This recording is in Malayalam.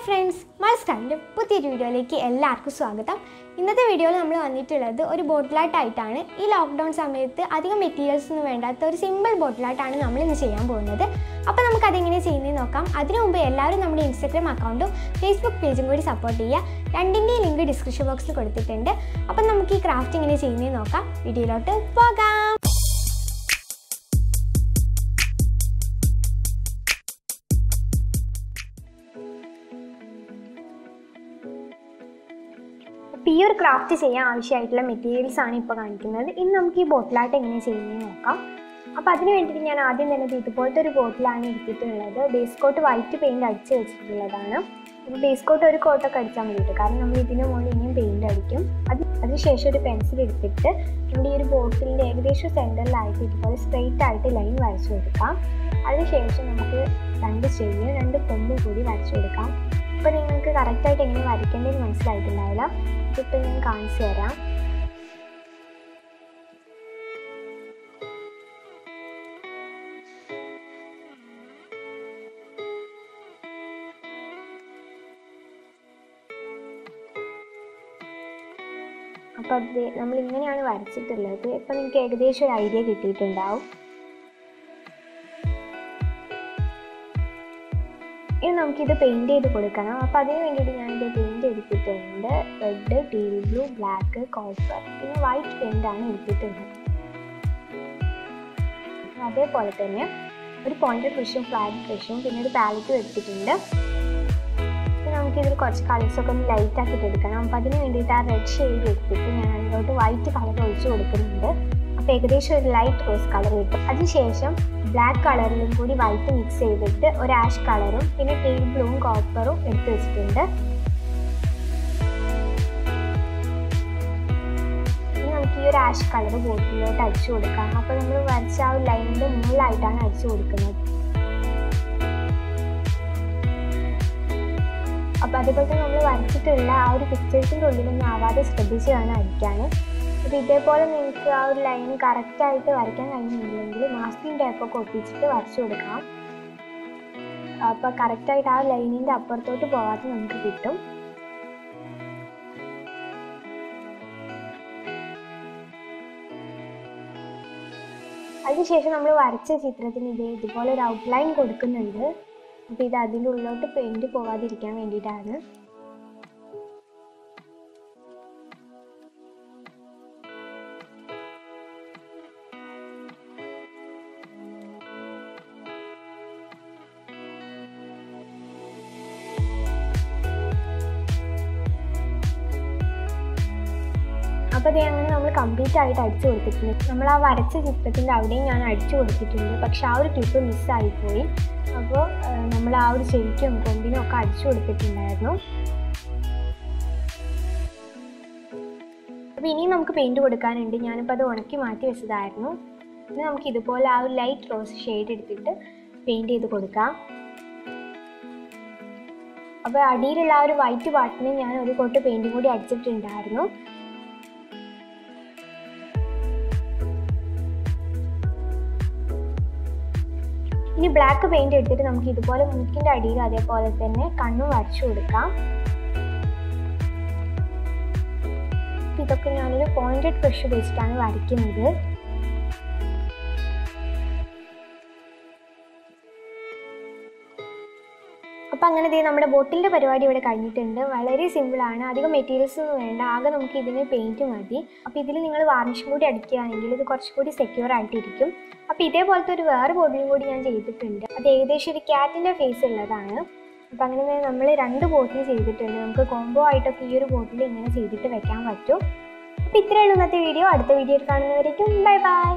friends, MALAYALAM പുതിയൊരു വീഡിയോയിലേക്ക് എല്ലാവർക്കും സ്വാഗതം. ഇന്നത്തെ വീഡിയോയിൽ നമ്മൾ വന്നിട്ടുള്ളത് ഒരു ബോട്ടിൽ ആർട്ട് ആയിട്ടാണ്. ഈ ലോക്ക്ഡൗൺ സമയത്ത് അധികം മെറ്റീരിയൽസ് ഒന്നും വേണ്ടാത്ത ഒരു സിമ്പിൾ ബോട്ടിൽ ആർട്ടാണ് നമ്മൾ ഇന്ന് ചെയ്യാൻ പോകുന്നത്. അപ്പോൾ നമുക്ക് അതെങ്ങനെ ചെയ്യുന്നത് നോക്കാം. അതിനു മുമ്പ് എല്ലാവരും നമ്മുടെ ഇൻസ്റ്റാഗ്രാം അക്കൗണ്ടും ഫേസ്ബുക്ക് പേജും കൂടി സപ്പോർട്ട് ചെയ്യുക. രണ്ടിൻ്റെയും ലിങ്ക് ഡിസ്ക്രിപ്ഷൻ ബോക്സിൽ കൊടുത്തിട്ടുണ്ട്. അപ്പോൾ നമുക്ക് ഈ ക്രാഫ്റ്റ് എങ്ങനെ ചെയ്യുന്നത് നോക്കാം. വീഡിയോയിലോട്ട് പോകാം. ഈ ഒരു ക്രാഫ്റ്റ് ചെയ്യാൻ ആവശ്യമായിട്ടുള്ള മെറ്റീരിയൽസ് ആണ് ഇപ്പോൾ കാണിക്കുന്നത്. ഇനി നമുക്ക് ഈ ബോട്ടിൽ ആർട്ട് എങ്ങനെ ചെയ്യുന്നത് നോക്കാം. അപ്പോൾ അതിന് വേണ്ടിയിട്ട് ഞാൻ ആദ്യം തന്നെ ഇതുപോലത്തെ ഒരു ബോട്ടിലാണ് എടുത്തിട്ടുള്ളത്. ബേസ് കോട്ട് വൈറ്റ് പെയിൻറ്റ് അടിച്ച് വെച്ചിട്ടുള്ളതാണ്. അപ്പോൾ ബേസ് കോട്ട് ഒരു കോട്ടൊക്കെ അടിച്ചാൽ മതിയിട്ട്, കാരണം നമ്മൾ ഇതിന് മുകളിൽ ഇനിയും പെയിൻറ്റ് അടിക്കും. അതിനുശേഷം ഒരു പെൻസിൽ എടുത്തിട്ട് നമ്മുടെ ഈ ഒരു ബോട്ടിലിൻ്റെ ഏകദേശം സെൻറ്ററിലായിട്ട് ഇതുപോലെ സ്ട്രെയിറ്റ് ആയിട്ട് ലൈൻ വരച്ചു കൊടുക്കാം. അതിനുശേഷം നമുക്ക് രണ്ട് കൊമ്പും കൂടി വരച്ചു കൊടുക്കാം. അപ്പോൾ നിങ്ങൾക്ക് കറക്റ്റായിട്ട് എങ്ങനെ വരയ്ക്കേണ്ടതെന്ന് മനസ്സിലായിട്ടുണ്ടാവില്ല. ഇതിപ്പോൾ ഞാൻ കാണിച്ചു തരാം. അപ്പോൾ അത് നമ്മളിങ്ങനെയാണ് വരച്ചിട്ടുള്ളത്. ഇപ്പം നിങ്ങൾക്ക് ഏകദേശം ഒരു ഐഡിയ കിട്ടിയിട്ടുണ്ടാവും. ഇനി നമുക്കിത് പെയിൻറ്റ് ചെയ്ത് കൊടുക്കണം. അപ്പോൾ അതിന് വേണ്ടിയിട്ട് ഞാനിത് പെയിൻറ്റ് എടുത്തിട്ടുണ്ട്. Red, teal blue, black, copper, പിന്നെ വൈറ്റ് പെയിൻ്റാണ് എടുത്തിട്ടുള്ളത്. അതേപോലെ തന്നെ ഒരു പോയിൻറ്റഡ് ബ്രഷും ഫ്ലാറ്റ് ബ്രഷും പിന്നെ ഒരു പാലറ്റും എടുത്തിട്ടുണ്ട്. പിന്നെ നമുക്കിതിൽ കുറച്ച് കളേഴ്സൊക്കെ ഒന്ന് ലൈറ്റ് ആക്കിയിട്ട് എടുക്കണം. അപ്പോൾ അതിന് വേണ്ടിയിട്ട് ആ റെഡ് ഷെയ്ഡ് എടുത്തിട്ട് ഞാൻ അതിലോട്ട് വൈറ്റ് കളർ ഒഴിച്ച് കൊടുക്കുന്നുണ്ട്. അപ്പോൾ ഏകദേശം ഒരു ലൈറ്റ് റോസ് കളർ കിട്ടും. അതിനുശേഷം ബ്ലാക്ക് കളറിലും കൂടി വൈറ്റ് മിക്സ് ചെയ്തിട്ട് ഒരു ആഷ് കളറും പിന്നെ ടീൽ ബ്ലൂവും കോപ്പറും എടുത്ത് വെച്ചിട്ടുണ്ട്. ഇനി നമുക്ക് ഈ ഒരു ആഷ് കളർ ബോട്ടിലോട്ട് അടിച്ചു കൊടുക്കാം. അപ്പോൾ നമ്മൾ വരച്ച ആ ഒരു ലൈനിൻ്റെ മുകളിലായിട്ടാണ് അടിച്ചു കൊടുക്കുന്നത്. അപ്പോൾ അതുപോലെ തന്നെ നമ്മൾ വരച്ചിട്ടുള്ള ആ ഒരു പിക്ചേഴ്സിൻ്റെ ഉള്ളിലൊന്നും ആവാതെ ശ്രദ്ധിച്ച് വേണം അടിക്കാൻ. അപ്പോൾ ഇതേപോലെ നിങ്ങൾക്ക് ആ ഒരു ലൈൻ കറക്റ്റായിട്ട് വരയ്ക്കാൻ കഴിയുന്നില്ലെങ്കിൽ മാസ്കിംഗ് ടേപ്പൊക്കെ ഒട്ടിച്ചിട്ട് വരച്ചു കൊടുക്കാം. അപ്പോൾ കറക്റ്റായിട്ട് ആ ലൈനിൻ്റെ അപ്പുറത്തോട്ട് പോകാതെ നമുക്ക് കിട്ടും. അതിനുശേഷം നമ്മൾ വരച്ച ചിത്രത്തിന് ഇതുപോലെ ഒരു ഔട്ട്ലൈൻ കൊടുക്കുന്നുണ്ട്. അപ്പോൾ ഇത് അതിൻ്റെ ഉള്ളിലോട്ട് പെയിൻറ്റ് പോകാതിരിക്കാൻ വേണ്ടിയിട്ടാണ്. അപ്പോൾ അത് അങ്ങനെ നമ്മൾ കംപ്ലീറ്റ് ആയിട്ട് അടിച്ചു കൊടുത്തിട്ടുണ്ട്. നമ്മൾ ആ വരച്ച ചിത്രത്തിൻ്റെ അവിടെയും ഞാൻ അടിച്ചു കൊടുത്തിട്ടുണ്ട്. പക്ഷെ ആ ഒരു ക്ലിപ്പ് മിസ്സായിപ്പോയി. അപ്പോൾ നമ്മൾ ആ ഒരു ചെവിക്കും കൊമ്പിനും ഒക്കെ അടിച്ചു കൊടുത്തിട്ടുണ്ടായിരുന്നു. അപ്പോൾ ഇനിയും നമുക്ക് പെയിൻറ്റ് കൊടുക്കാനുണ്ട്. ഞാനിപ്പോൾ അത് ഉണക്കി മാറ്റി വെച്ചതായിരുന്നു. ഇനി നമുക്ക് ഇതുപോലെ ആ ഒരു ലൈറ്റ് റോസ് ഷെയ്ഡ് എടുത്തിട്ട് പെയിൻറ്റ് ചെയ്ത് കൊടുക്കാം. അപ്പോൾ അടിയിലുള്ള ആ ഒരു വൈറ്റ് പാർട്ടിന് ഞാൻ ഒരു കോട്ട് പെയിൻറ്റും കൂടി അടിച്ചിട്ടുണ്ടായിരുന്നു. ഇനി ബ്ലാക്ക് പെയിൻറ്റ് എടുത്തിട്ട് നമുക്ക് ഇതുപോലെ മൂക്കിൻ്റെ അടിയിൽ അതേപോലെ തന്നെ കണ്ണും വരച്ചു കൊടുക്കാം. ഇതൊക്കെ ഞാനൊരു പോയിൻറ്റഡ് ബ്രഷ് വെച്ചിട്ടാണ് വരയ്ക്കുന്നത്. അപ്പോൾ അങ്ങനെ നമ്മുടെ ബോട്ടിലിൻ്റെ പരിപാടി ഇവിടെ കഴിഞ്ഞിട്ടുണ്ട്. വളരെ സിമ്പിളാണ്. അധികം മെറ്റീരിയൽസ് ഒന്നും വേണ്ട. ആകെ നമുക്ക് ഇതിന് പെയിൻറ്റ് മതി. അപ്പോൾ ഇതിൽ നിങ്ങൾ വാർണിഷും കൂടി അടിക്കുകയാണെങ്കിൽ ഇത് കുറച്ചുകൂടി സെക്യൂർ ആയിട്ടിരിക്കും. അപ്പോൾ ഇതേപോലത്തെ ഒരു വേറെ ബോട്ടിലും കൂടി ഞാൻ ചെയ്തിട്ടുണ്ട്. അത് ഏകദേശം ഒരു ക്യാറ്റിൻ്റെ ഫേസ് ഉള്ളതാണ്. അപ്പോൾ അങ്ങനെ നമ്മൾ 2 ബോട്ടിൽ ചെയ്തിട്ടുണ്ട്. നമുക്ക് കോംബോ ആയിട്ടൊക്കെ ഈ ഒരു ബോട്ടിൽ ഇങ്ങനെ ചെയ്തിട്ട് വെക്കാൻ പറ്റും. അപ്പോൾ ഇത്രയേ ഉള്ളൂ ഇന്നത്തെ വീഡിയോ. അടുത്ത വീഡിയോയിൽ കാണുന്നവരേക്കും ബൈ ബൈ.